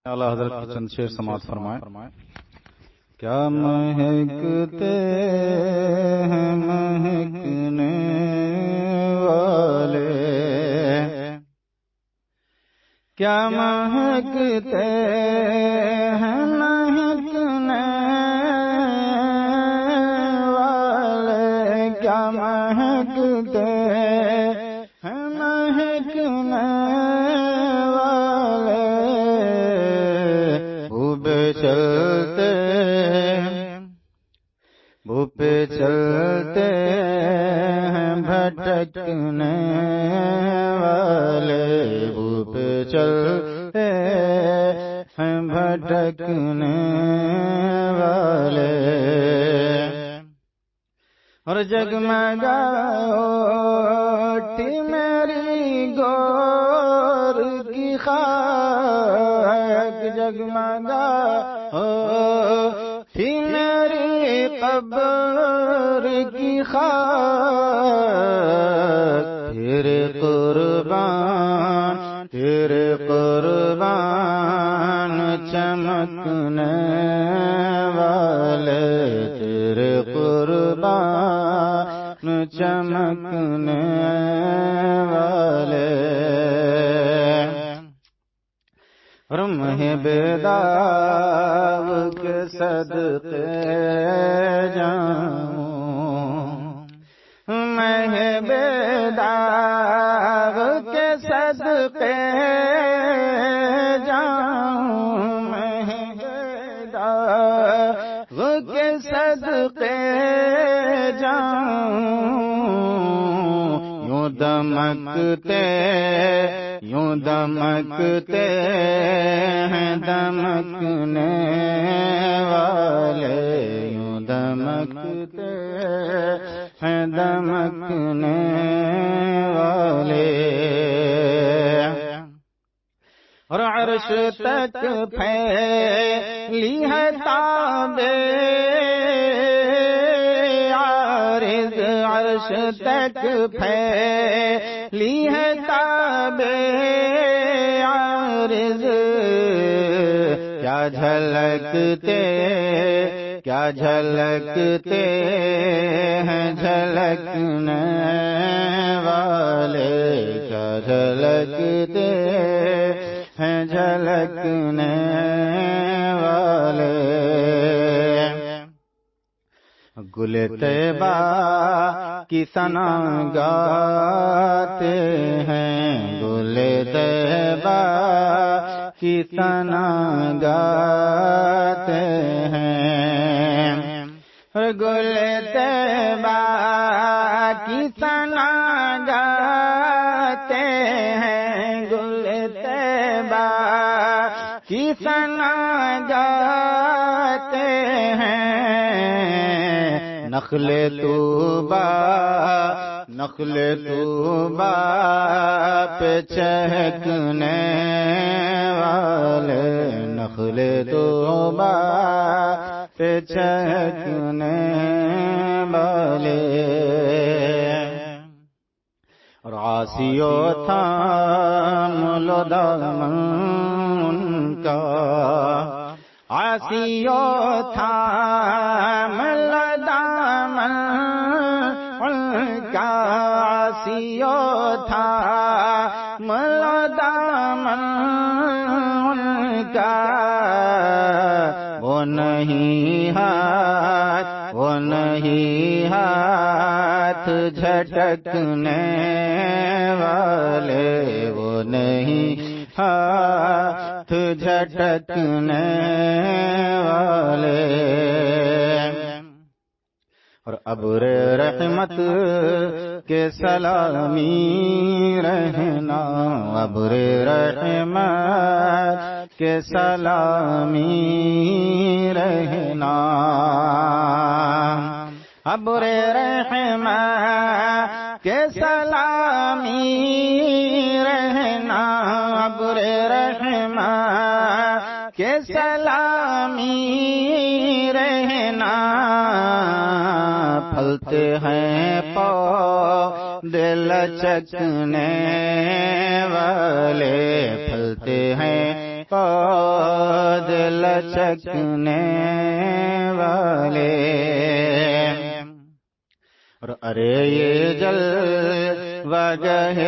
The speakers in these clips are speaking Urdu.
اعلیٰ حضرت کی چند شعر سماعت فرمائیں۔ کیا مہکتے ہیں مہکنے والے، کیا مہکتے ہیں مہکنے والے، کیا مہکتے ہیں مہکنے والے، چلتے بو پہ چلتے ہیں بھٹکنے والے، بو پہ چلتے ہیں بھٹکنے والے، اور جگمگاتی میری گور کی خاک، جگمگاتی میری قبر کی خاک، تیرے قربان چمکنے والے، تیرے قربان چمکنے والے، رمح بیداغ کے صدقے جاؤں، مہ بیداغ کے صدقے جاؤں، مہ بیداغ کے صدقے جاؤں، یوں دمکتے ہیں دمکنے والے، یوں دمکتے ہیں دمکنے والے، اور عرش تک پھیلی ہے تابِ عارض، عرش تک پھیلی ہے تابِ عارض، کیا جھلکتے ہیں جھلکنے والے، کیا جھلکتے ہیں جھلکنے والے، گل طیبہ کی ثنا گاتے ہیں، گل طیبہ کی ثنا گاتے ہیں، گل طیبہ کی ثنا گاتے ہیں، گل طیبہ کی ثنا گاتے ہیں، نخل طوبیٰ پہ چہکنے والے، نخل طوبیٰ پہ چہکنے والے، اور عاصیوں تھام لو دامن ان کا، عاصیوں تھام لو دامن ان کا، عاصیوں تھام لو دامن ان کا، وہ نہیں ہاتھ جھٹکنے والے، وہ نہیں ہاتھ جھٹکنے والے، اور ابر رحمت کے سلامی رہنا، ابر رحمت کے سلامی رہنا، ابر رحمت کے سلامی رہنا، ابر رحمت کے سلامی رہنا، پھلتے ہیں پودے لچکنے والے، پھلتے ہیں قد لچکنے والے، اور ارے یہ جلوہ گہ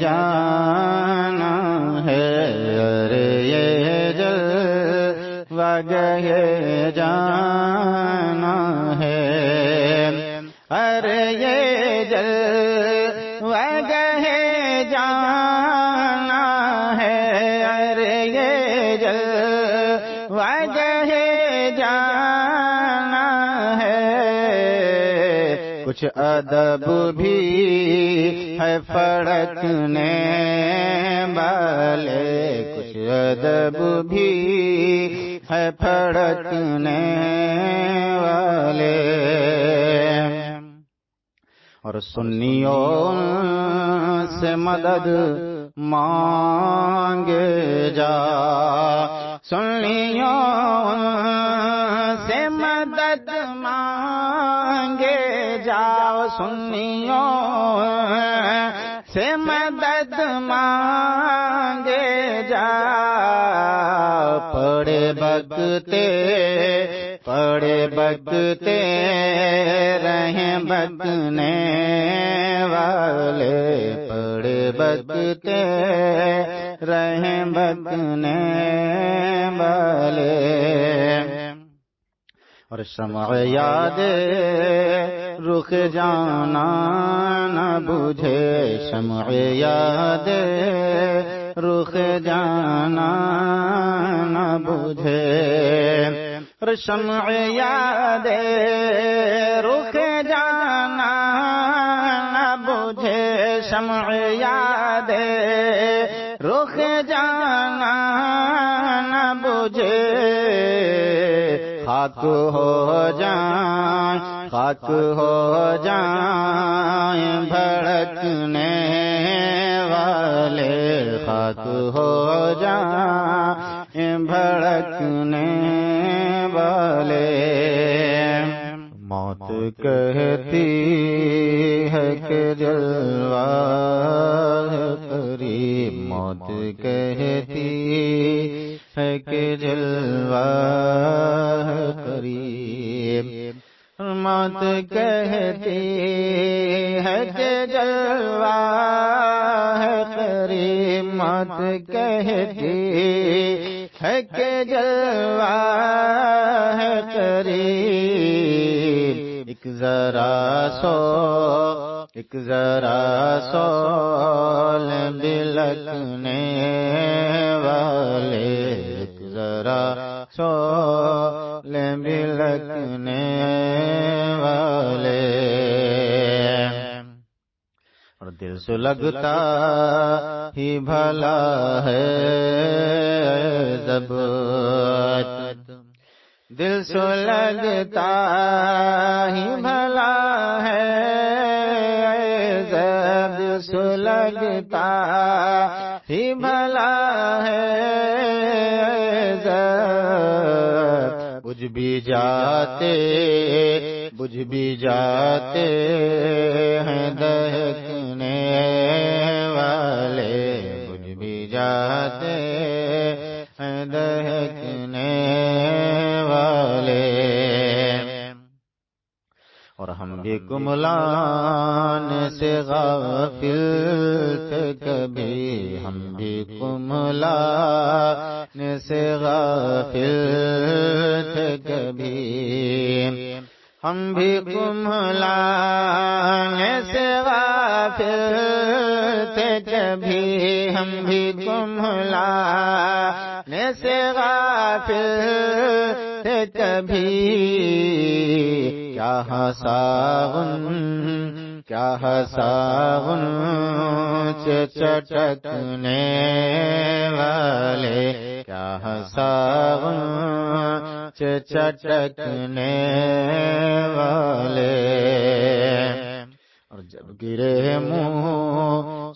جانا ہے، ارے یہ جلوہ گہ جانا ہے، ارے یہ جلوہ گہ جانا ہے، ارے یہ جلوہ گہ جانا ہے، کچھ ادب بھی ہے پھڑکنے والے، کچھ ادب بھی ہے پھڑکنے والے، اور سنیوں سے مدد مانگے جا، سنیوں سے مدد مانگے جاؤ، سنیوں سے مدد مانگے جا، پڑے بکتے رہیں بکنے والے، پڑے بکتے رہیں بکنے والے، اور شمع یاد رخ جانا نہ بجھے، شمع یاد رخ جانا نہ بجھے، اور شمع یاد رخ جانا نہ بجھے، شمع یاد رخ جانا نہ بجھے، خاک ہو جائیں، خاک ہو جائیں بھڑکنے والے، خاک ہو جائیں بھڑکنے والے، موت کہتی ہے کہ جلوہ ہے قریب، موت کہتی ہے کہ جلوہ ہے قریب، موت کہتی ہے کہ جلوہ ہے قریب، موت کہتی ہے کہ جلوہ ہے قریب، ایک ذرا سول بلکنے والے، ایک ذرا سول بلکنے والے، اور دل سے لگتا ہی بھلا ہے ضبط، دل سے لگتا ہی بھلا ہے ضبط، دل سے لگتا ہی بھلا ہے ضبط، بجھ بھی جاتے ہیں دہکنے والے، بجھ بھی جاتے ہیں دہکنے والے، اور ہم بھی کملان سے غافل تھے کبھی، ہم بھی کملان سے غافل تھے کبھی، ہم بھی کملان سے غافل تھے کبھی، ہم بھی کملان سے غافل تھے کبھی، کیا ساغن چٹکنے والے، کیا ساغن چٹکنے والے، اور جب گرے منہ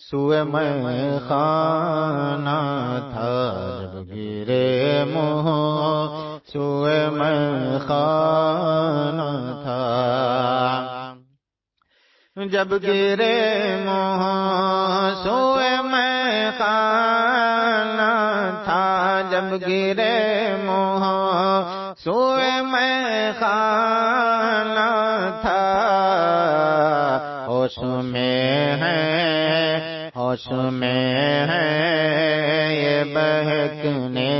سوئے میں خانہ تھا، جب گرے منہ سوئے میں خانہ تھا، جب گرے منہ سوئے میں خانہ تھا، جب گرے منہ سوئے میں خانہ تھا، ہوش میں ہے ہوش میں ہے یہ بہکنے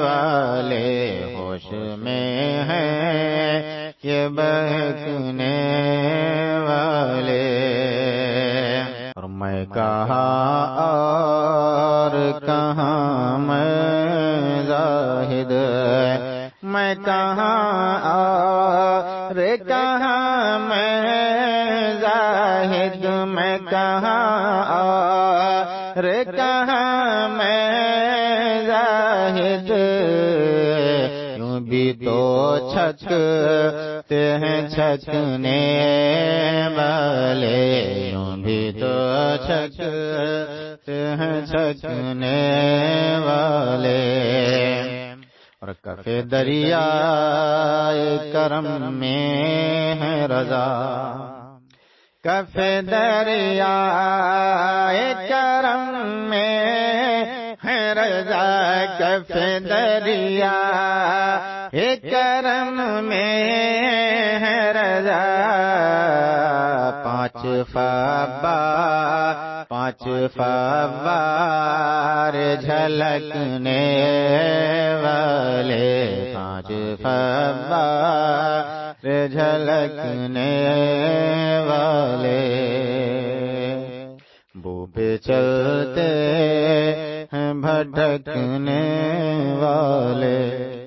والے، ہوش میں ہے یہ بہکنے والے۔ اور میں کہاں اور کہاں میں زاہد، میں کہاں اور کہاں میں زاہد، میں کہاں اور کہاں میں زاہد، یوں بھی تو چھکتے ہیں چھکنے والے، یوں بھی تو چھکتے ہیں چھکنے والے۔ اور کف دریائے کرم میں ہے رضا، کف دریائے کرم میں ہے رضا، کف دریائے کرم میں ہے رضا۔ پانچ فوار جھلکنے والے، پانچ فوار جھلکنے والے، بو پہ چلتے ہیں بھٹکنے والے۔